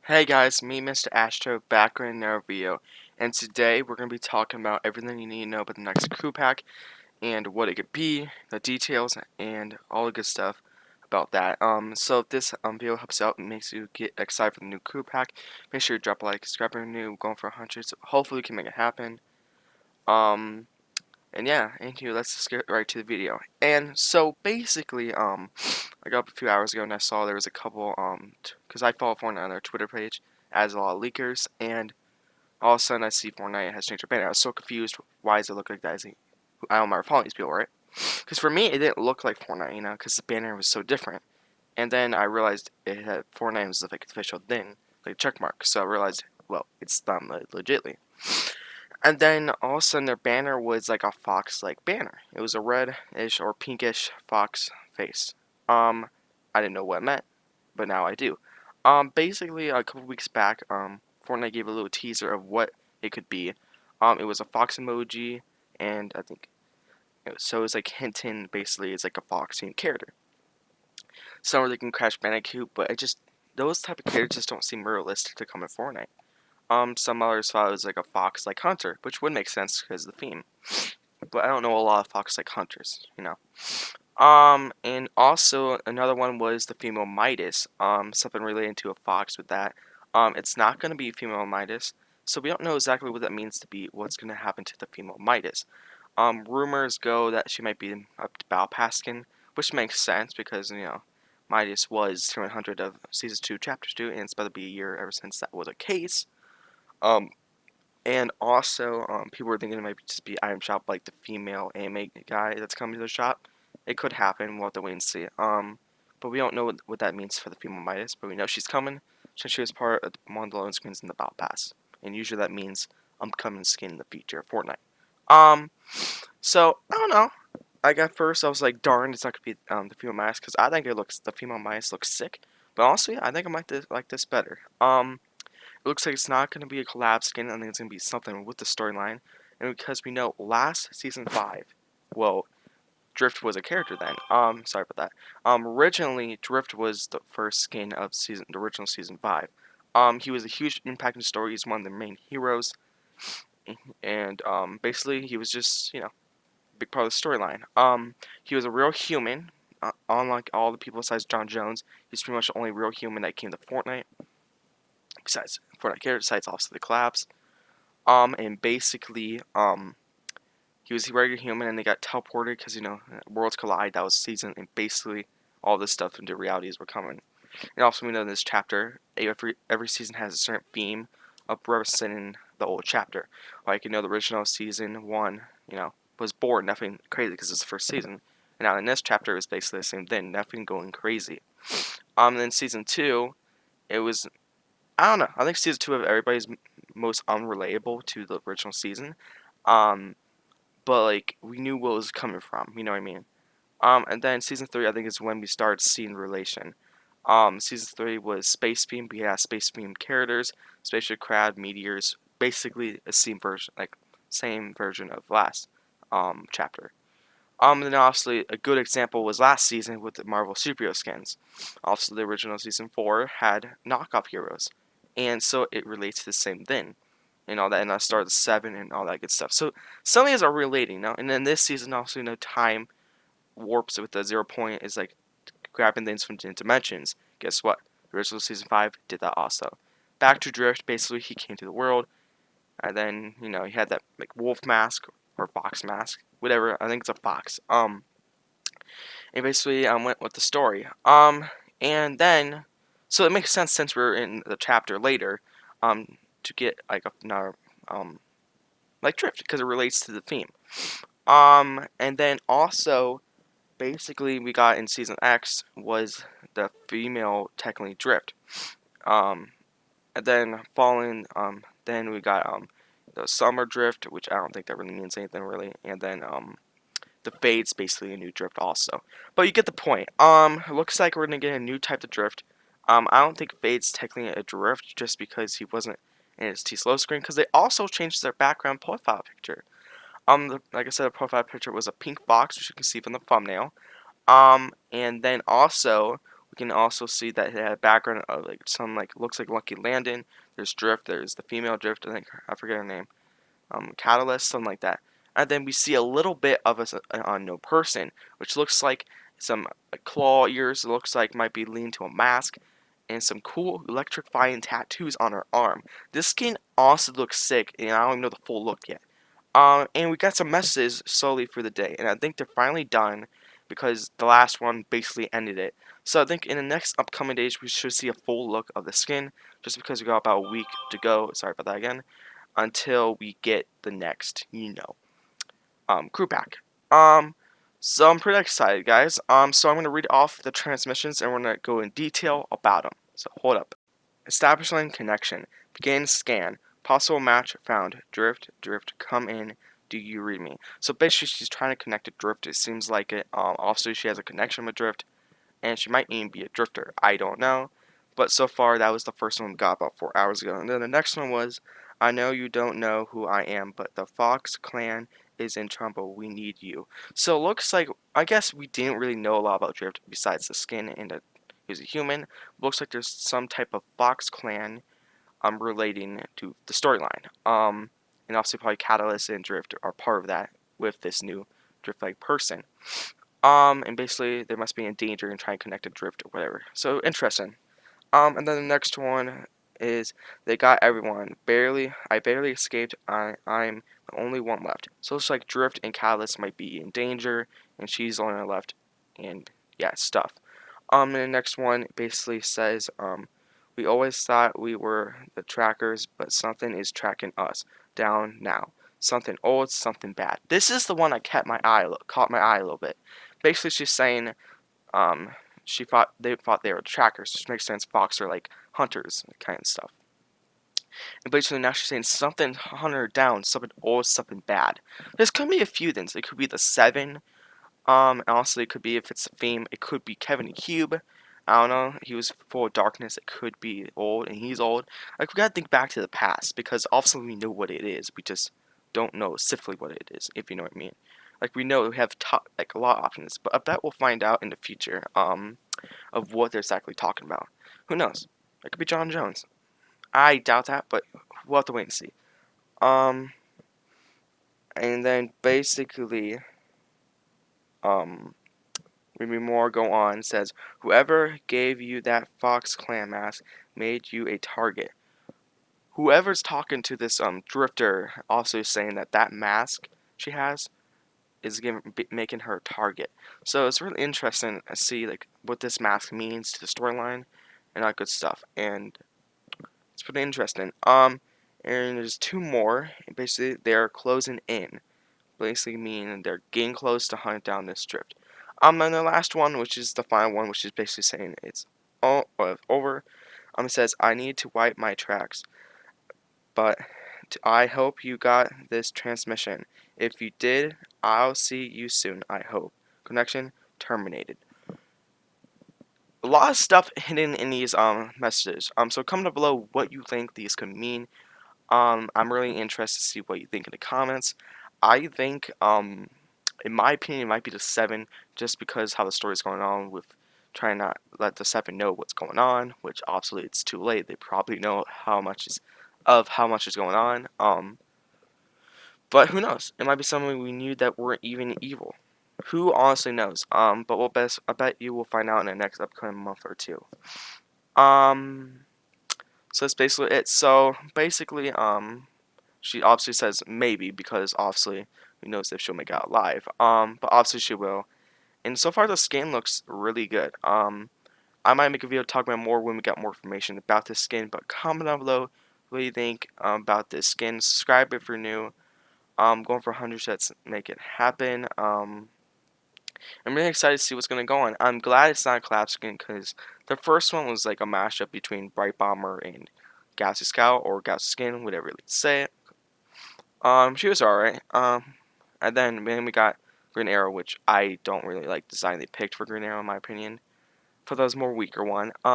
Hey guys, me Mr. Astro back with another video, and today we're going to be talking about everything you need to know about the next crew pack and what it could be, the details, and all the good stuff about that. So if this video helps out and makes you get excited for the new crew pack, make sure you drop a like, subscribe if you're new, going for 100, so hopefully we can make it happen. And yeah, thank you. Let's just get right to the video. And so basically, I got up a few hours ago and I saw there was a couple, because I follow Fortnite on their Twitter page, as a lot of leakers, and all of a sudden I see Fortnite has changed their banner. I was so confused. Why does it look like that? I don't remember following these people, right? Because for me, it didn't look like Fortnite, because the banner was so different. And then I realized it had Fortnite was like official thing, like check mark. So I realized, well, it's them legitly. And then all of a sudden their banner was like a fox-like banner. It was a reddish or pinkish fox face. I didn't know what it meant, but now I do. Basically a couple weeks back, Fortnite gave a little teaser of what it could be. It was a fox emoji, and I think so. It was like hinting basically it's like a fox themed character. Some were thinking Crash Bandicoot, but it just those type of characters just don't seem realistic to come in Fortnite. Some others thought it was like a fox like hunter, which would make sense because of the theme. But I don't know a lot of fox like hunters. And also another one was the female Midas. Something related to a fox with that. It's not going to be female Midas, so we don't know exactly what that means to be. What's going to happen to the female Midas? Rumors go that she might be a Battle Pass skin, which makes sense because Midas was 200 of season 2, chapter 2, and it's about to be a year ever since that was a case. Um, and also, people were thinking it might just be item shop like the female anime guy that's coming to the shop. It could happen. We'll have to wait and see. But we don't know what that means for the female Midas. But we know she's coming since she was part of one of the loan screens in the Battle Pass. And usually that means upcoming skin in the future of Fortnite. Um, so I don't know. Like at first I was like, darn, it's not gonna be the female Midas because I think the female Midas looks sick. But honestly, I think I might like this better. It looks like it's not going to be a collab skin. I think it's going to be something with the storyline. And because we know last season 5, well, Drift was a character then. Sorry about that. Originally, Drift was the first skin of the original season 5. He was a huge impact in the story. He's one of the main heroes. And, basically, he was just, a big part of the storyline. He was a real human. Unlike all the people besides John Jones, he's pretty much the only real human that came to Fortnite. Besides Fortnite characters, besides also the collabs. And basically, he was a regular human, and they got teleported because worlds collide. That was season, and basically all this stuff into realities were coming. And also, we know in this chapter, every season has a certain theme of representing the old chapter. Like the original season 1, was bored, nothing crazy because it's the first season. And now in this chapter, it's basically the same thing, nothing going crazy. Then season 2, it was I don't know. I think season 2 of everybody's most unrelatable to the original season. Um, but like we knew what was coming from. You know what I mean? And then season 3, I think, is when we started seeing relation. Season 3 was space themed. We had space themed characters, spaceship crab, meteors, basically a same version of last chapter. And then obviously a good example was last season with the Marvel superhero skins. Also, the original season 4 had knockoff heroes, and so it relates to the same thing, and all that. And I started 7 and all that good stuff. So some of these are relating now. And then this season also, time warps with the 0 point is like grabbing things from different dimensions. Guess what? The original season 5 did that also. Back to Drift, basically he came to the world, and then he had that like wolf mask or fox mask, whatever. I think it's a fox. And basically went with the story. And then so it makes sense since we're in the chapter later, to get like another like Drift because it relates to the theme. And then also basically we got in season X was the female technically Drift. Um, and then following then we got the summer Drift, which I don't think that really means anything really, and then the fade's basically a new drift also. But you get the point. It looks like we're gonna get a new type of drift. I don't think fade's technically a drift just because he wasn't in his T-slow screen, because they also changed their background profile picture. Like I said, the profile picture was a pink box, which you can see from the thumbnail. And then also can also see that it had a background of like some like looks like Lucky Landon. There's Drift. There's the female Drift. I think I forget her name. Catalyst, something like that. And then we see a little bit of an unknown person, which looks like some claw ears. It looks like might be leaned to a mask, and some cool electrifying tattoos on her arm. This skin also looks sick, and I don't even know the full look yet. And we got some messages slowly through the day, and I think they're finally done because the last one basically ended it. So I think in the next upcoming days we should see a full look of the skin, just because we got about a week to go. Sorry about that again. Until we get the next, crew pack. Um, so I'm pretty excited, guys. So I'm gonna read off the transmissions, and we're gonna go in detail about them. So hold up. Establishing connection. Begin scan. Possible match found. Drift, drift, come in. Do you read me? So basically, she's trying to connect to Drift. It seems like it. Also, she has a connection with Drift, and she might even be a drifter. I don't know. But so far, that was the first one we got about 4 hours ago. And then the next one was, I know you don't know who I am, but the Fox clan is in trouble. We need you. So it looks like, I guess we didn't really know a lot about Drift besides the skin and that he's a human. Looks like there's some type of Fox clan relating to the storyline. And obviously probably Catalyst and Drift are part of that with this new Drift-like person. And basically they must be in danger and trying to connect to Drift or whatever. So interesting. And then the next one is they got everyone. I barely escaped. I'm the only one left. So it's like Drift and Catalyst might be in danger, and she's the only one left, and yeah, stuff. And the next one basically says, we always thought we were the trackers, but something is tracking us down now. Something old, something bad. This is the one I caught my eye a little bit. Basically, she's saying, um, they thought they were trackers, which makes sense. Fox are like hunters, kind of stuff. And basically now she's saying something hunter down, something old, something bad. There's could be a few things. It could be the Seven. And also it could be if it's a theme, it could be Kevin the Cube. I don't know. He was full of darkness. It could be old, and he's old. Like we gotta think back to the past because obviously we know what it is. We just don't know specifically what it is, if you know what I mean. Like we know we have like a lot of options, but I bet we'll find out in the future. Of what they're exactly talking about. Who knows? It could be John Jones. I doubt that, but we'll have to wait and see. Um, and then basically, um, Remy Moore go on says, whoever gave you that Fox Clan mask made you a target. Whoever's talking to this drifter also saying that that mask she has is making her a target. So it's really interesting to see like what this mask means to the storyline and all that good stuff. And it's pretty interesting. And there's two more. And basically, they're closing in. Basically, meaning they're getting close to hunt down this drift. And the last one, which is the final one, which is basically saying it's all over. It says, I need to wipe my tracks, but I hope you got this transmission. If you did, I'll see you soon. I hope. Connection terminated. A lot of stuff hidden in these messages. So comment below what you think these could mean. I'm really interested to see what you think in the comments. I think, in my opinion, it might be the 7, just because how the story's going on with trying not let the 7 know what's going on, which obviously it's too late. They probably know how much is going on. But who knows? It might be something we knew that weren't even evil. Who honestly knows? But I bet you will find out in the next upcoming month or two. So that's basically it. So basically, she obviously says maybe because obviously who knows if she'll make it out alive. But obviously she will. And so far the skin looks really good. I might make a video talking about more when we got more information about this skin. But comment down below what you think about this skin. Subscribe if you're new. Going for 100 sets, make it happen. I'm really excited to see what's gonna go on. I'm glad it's not a collab skin because the first one was like a mashup between Bright Bomber and Galaxy Scout or Galaxy Skin, whatever you like to say it. She was alright. And then we got Green Arrow, which I don't really like the design they picked for Green Arrow in my opinion. For those more weaker one. But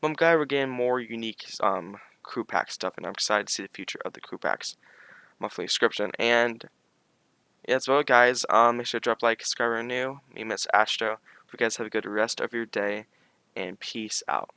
I'm glad we're getting more unique crew pack stuff, and I'm excited to see the future of the crew packs monthly subscription. And yeah, that's about it, guys. Make sure to drop a like, subscribe if you're new. Me, Miss Astro. Hope you guys have a good rest of your day. and peace out.